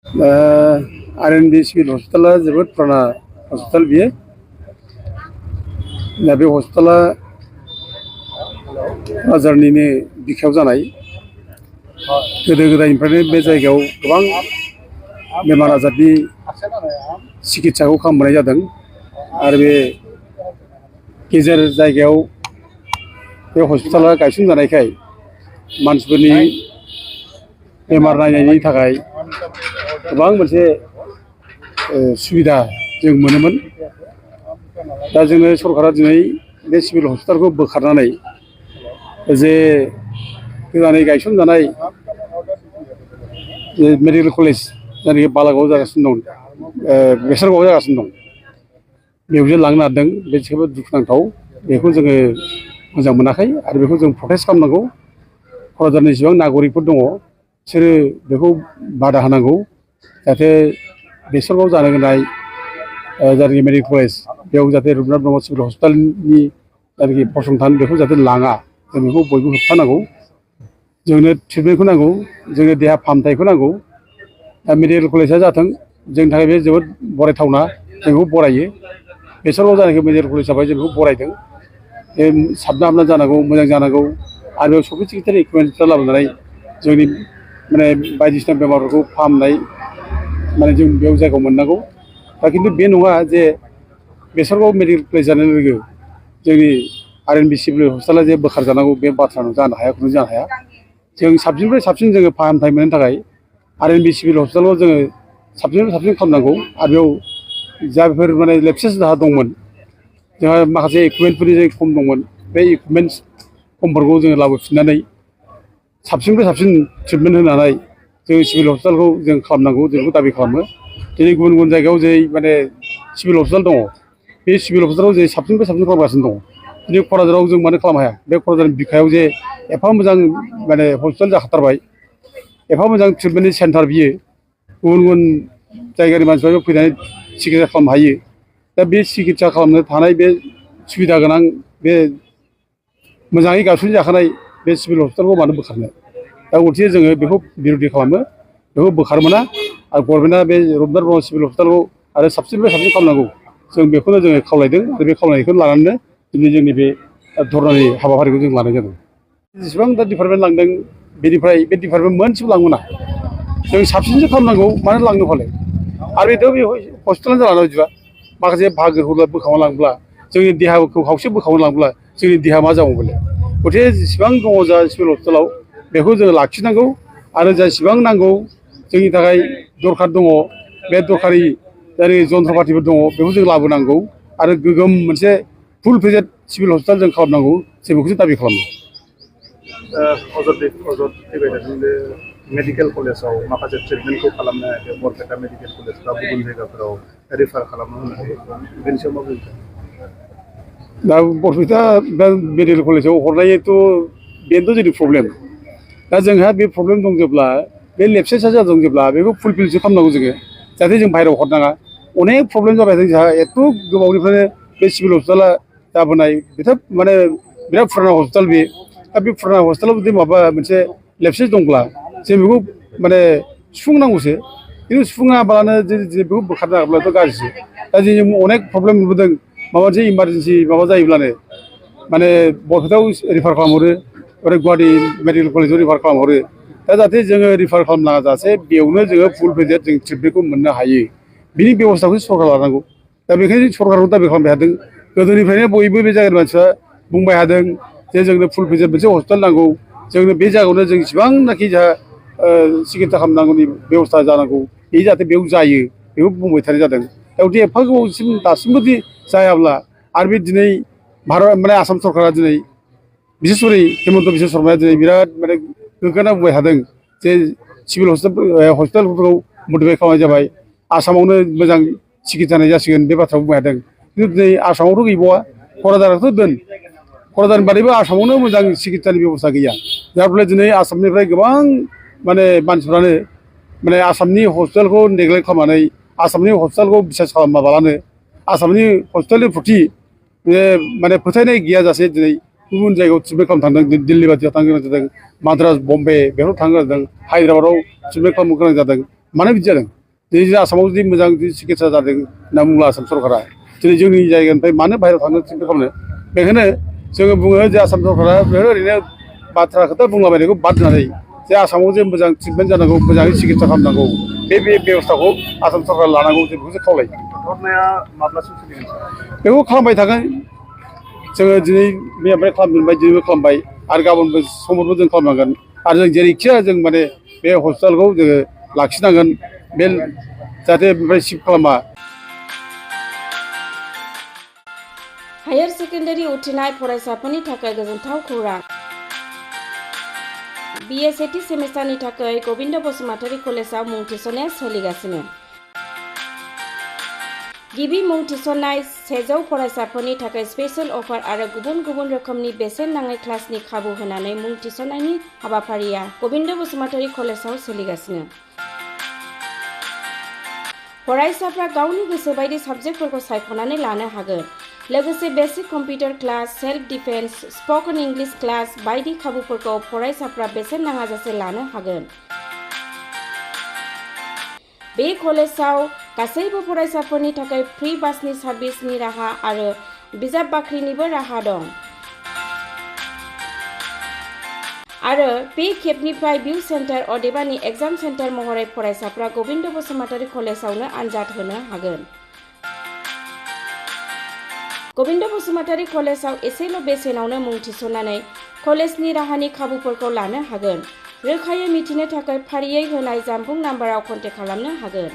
RNB civil हस्पिटाला जोबोद पुराना hospital बियो। दा बे हस्पिटाला क'क्राझारनिनो बिखायाव जानाय। गोदो गोदायनिफ्रायनो बे जायगायाव गोबां बेमार आजारनि सिकित्साखौ खालामबोनाय जादों आरो बे गेजेर जायगायाव बे हस्पिटाला गायसनजानायखाय मानसिफोरनि बेमार नायनायनि थाखाय गोबां मोनसे सुबिदा जों मोनोमोन। दा जोङो सरकारा दिनै बे सिभिल हस्पिटालखौ बोखारनानै जे गोदानै गायसनजानाय मेडिकेल कलेज जायनाखि बालागावआव जागासिनो दं, बेसरगावआव जागासिनो दं, बेयावसो लांनो नागिरदों। बे जोबोद दुखुनांथाव। बेखौ जोङो मोजां मोनाखै आरो बेखौ जों प्रटेस्ट खालामनांगौ। क'क्राझारनि जेसेबां नागरिकफोर दङ बिसोरो बेखौ बादा होनांगौ, जाहाथे बेसरगावआव जानो गोनां जायनाखि मेडिकेल कलेज बेयाव जाहाथे रुपनाथ ब्रह्म सिभिल हस्पिटालनि जायनाखि फसंथान बेखौ जाहाथे लाङा, जों बेखौ बयबो होबथानांगौ। जोंनो ट्रिटमेन्टखौ नांगौ, जोंनो देहा फाहामथायखौ नांगौ। दा मेडिकेल कलेजआ जाथों, जोंनि थाखाय बे जोबोद बरायथावना, जों बेखौ बरायो। बेसरगावआव जानाखि मेडिकेल कलेज जाबाय जों बेखौ बरायदों। बे साबना हामना जानांगौ, मोजां जानांगौ आरो बेयाव सफिस्टिकेटेड इकुइपमेन्टफोर लाबोनानै जोंनि बायदिसिना बेमारफोरखौ फाहामनाय जों बेयाव जायगायाव मोननांगौ। दा खिन्थु बे नङा जे बेसरगाव मेडिकेल कलेज जानाय लोगो जोंनि आरएनबि सिभिल हस्पिटाला जे बोखारजानांगौ, बे बाथ्रा जानो हाया, खुनु जानो हाया। जों साबसिननिफ्राय साबसिन जोङो फाहामथाय मोननो थाखाय आरएनबि सिभिल हस्पिटालाव जोङो साबसिननिफ्राय साबसिन खालामनांगौ। आरो बेयाव जायफोर लेपसेस जाहा दंमोन, जोंहा माखासे इकुइपमेन्टफोरनि जे खम दंमोन, बे इकुइपमेन्टस खमफोरखौ जोङो लाबोफिननानै साबसिननिफ्राय साबसिन ट्रिटमेन्ट होनानै जों सिभिल हस्पिटालखौ जों खालामनांगौ, जों बेखौ दाबि खालामो। दिनै गुबुन गुबुन जायगायाव जे सिभिल हस्पिटाल दङ, बे सिभिल हस्पिटालाव जे साबसिननिफ्राय साबसिन खालामगासिनो दङ। दिनै क'क्राझाराव जों मानो खालामनो हाया? बे क'क्राझारनि बिखायाव जे एफा मोजां हस्पिटाल जाखाथारबाय, एफा मोजां ट्रिटमेन्टनि सेन्टार बियो, गुबुन गुबुन जायगानि मानसिफ्राबो फैनानै सिकित्सा खालामनो हायो। दा बे सिकित्सा खालामनो थानाय बे सुबिदा गोनां, बे मोजाङै गायसनजाखानाय जाखानाय बे सिभिल हस्पिटालखौ मानो बोखारनो? दा उलथे जोङो बेखौ बिर'धि खालामो, बेखौ बोखारनो मोना। आरो गभर्नमेन्टआ बे रुपनाथ ब्रह्म सिभिल हस्पिटालखौ आरो साबसिननिफ्राय साबसिन खालामनांगौ, जों बेखौनो जोङो खावलायदों आरो बे खावलायनायखौ लानानैनो दिनै जोंनि बे धरनानि हाबाफारिखौ जों लानाय जादों। जेसेबां दा डिपार्टमेन्ट लांदों, बेनिफ्राय बे डिपार्टमेन्ट मोनसेबो लांनो मोना। जों साबसिनसो खालामनांगौ, मानो लांनो फालाय? आरो बेथ' बे हस्पिटालानो जालाना बिदिबा माखासे बाहागोखौ बोखावना लांब्ला, जोंनि देहाखौ खावसे बोखावना लांब्ला जोंनि देहा मा जाबावगोनलाय? गथिखे जेसेबां दङ जा सिभिल हस्पिटालाव बेखौ जोङो लाखिनांगौ आरो जेसेबां नांगौ जोंनि थाखाय दरखार दङ, बे दरखारि जायनाखि जन्थ्रपातिफोर दङ बेखौ जों लाबोनांगौ आरो गोग्गोम मोनसे फुल फेजेड सिभिल हस्पिटाल जों खालामनांगौ, जों बेखौसो दाबि खालामो। अजद फैबाय थादों बे मेडिकेल कलेजाव माखासे ट्रिटमेन्टखौ खालामनो हायाखै, बरपेटा मेडिकेल कलेज बा गुबुन जायगाफोराव रेफार खालामनो होनाखै, बेनि सायाव मा बुंदों? दा बरपेटा मेडिकेल कलेजाव हरनायाथ' बेनोथ' जोंनि प्रब्लेम। दा जोंहा बे प्रब्लेम दं जेब्ला, बे लेपसेसा जादों जेब्ला, बेखौ फुलफिलसो खालामनांगौ जोङो, जाहाथे जों बाहेरायाव हरनाङा। अनेक प्रब्लेम जाबाय थादों जोंहा, एथ' गोबावनिफ्रायनो बे सिभिल हस्पिटाला जाबोनाय, बिराद फुराना हस्पिटाल बे। दा बे फुराना हस्पिटालाव जुदि माबा मोनसे लेपसेस दंब्ला जों बेखौ सुफुंनांगौसो। खिन्थु सुफुङाबालानो बेखौ बोखारनो हाब्लाथ' गाज्रिसो। दा जों अनेक प्रब्लेम नुबोदों, माबा मोनसे इमारजेन्सि माबा जायोब्लानो बरपेटायाव रिफार खालामहरो, ओरै गुवाहाटि मेडिकेल कलेजाव रिफार खालामहरो। दा जाहाथे जोङो रिफार खालामनाङा जासे बेयावनो जोङो फुल फेजेड जों ट्रिटमेन्टखौ मोननो हायो, बिनि बेब'स्थाखौ सरकार लानांगौ। दा बेखायनो जों सरकारखौ दाबि खालामबाय थादों। गोदोनिफ्रायनो बयबो बे जायगानि मानसिफ्रा बुंबाय थादों जे जोंनो फुल फेजेड मोनसे हस्पिटाल नांगौ, जोंनो बे जायगायावनो जों इसिबांनाखि जोंहा सिकित्सा खालामनांगौनि बेब'स्था जानांगौ, बे जाहाथे बेयाव जायो बेखौ बुंबाय थानाय जादों। दा बिदि एफा गोबावसिम दासिमबो दि जायाब्ला आरो बे दिनै आसाम सरकारा दिनै बिसेसरि हिमन्त बिश्व शर्माया दिनै बिराद गोग्गाना बुंबाय थादों जे सिभिल हस्पिटालफोरखौ मडिफाइ खालामनाय जाबाय, आसामावनो मोजां सिकित्सा होनाय जासिगोन, बे बाथ्राखौ बुंबाय थादों। खिन्थु दिनै आसामावथ' गैबावा, क'क्राझारावथ' दोन, क'क्राझारनि बादैबो आसामावनो मोजां सिकित्सानि बेब'स्था गैया। जाय फलाव दिनै आसामनिफ्राय गोबां मानसिफ्रानो आसामनि हस्पिटालखौ नेग्लेक्ट खालामनानै, आसामनि हस्पिटालखौ बिसास खालामाबालानो, आसामनि हस्पिटालनि प्रति फोथायनाय गैयाजासे दिनै गुबुन जायगायाव ट्रिटमेन्ट खालामनो थांदों। दिल्ली बायदियाव थांनो गोनां जादों, माद्रास, बम्बे बेफोराव थांनो गोनां जादों, हायद्राबादाव ट्रिटमेन्ट खालामनो गोनां जादों। मानो बिदि जादों दिनै जों आसामाव जुदि मोजां सिकित्सा जादों होनना बुङोब्ला आसाम सरकारा दिनै जोंनि जायगानिफ्राय मानो बाहेरायाव थांनो ट्रिटमेन्ट खालामनो बेखायनो जोङो बुङो जे आसाम सरकारा ओरैनो बाथ्रा खोथा बुंलाबायनायखौ बाद होनानै जे आसामाव जे मोजां ट्रिटमेन्ट जानांगौ मोजाङै सिकित्सा खालामनांगौ बे बेबस्थाखौ आसाम सरकारा लानांगौ जों बेखौसो खावलायो धरनाया माब्लासिम सोलिगोन सार? बेखौ खालामबाय थागोन जोङो दिनै मैयानिफ्राय खालामबाय दिनैबो खालामबाय आरो गाबोनबो समफोरबो जों खालामनांगोन आरो जों जेरैखिया जों माने बे हस्पिटालखौ जोङो लाखिनांगोन बे जाहाथे बेनिफ्राय शिफ्ट खालामा। हायार सेकेन्डारि उथ्रिनाय फरायसाफोरनि थाखाय गोजोनथाव खौरां। BA सेथि सेमिस्टारनि थाखाय गबिन्द बसुमतारी कलेजाव मुं थिसननाया सोलिगासिनो। गिबि मुं थिसननाय 100 फरायसाफोरनि थाखाय स्पेशल अफार आरो गुबुन गुबुन रोखोमनि बेसेन नाङै क्लासनि खाबु होनानै मुं थिसननायनि हाबाफारिया गबिन्द बसुमतारी कलेजाव सोलिगासिनो। फरायसाफ्रा गावनि गोसो बायदि साबजेक्टफोरखौ सायख'नानै लानो हागोन। लोगोसे basic computer class, self defence, spoken English class बायदि खाबुफोरखौ फरायसाफ्रा बेसेन नाङाजासे लानो हागोन। बे कलेजाव गासैबो फरायसाफोरनि थाखाय फ्रि बासनि सार्भिसनि राहा आरो बिजाब बाख्रिनिबो राहा दं। आरो बे खेबनिफ्राय भिउ सेन्टार अदेबानि एग्जाम सेन्टार महरै फरायसाफ्रा गबिन्द बसुमतारी कलेजावनो आनजाद होनो हागोन। गबिन्द बसुमतारी कलेजाव एसेल' बेसेनावनो मुं थिसननानै कलेजनि राहानि खाबुफोरखौ लानो हागोन। रोखायै मिथिनो थाखाय फारियै होनाय जानबुं नाम्बाराव कन्टेक्ट खालामनो हागोन।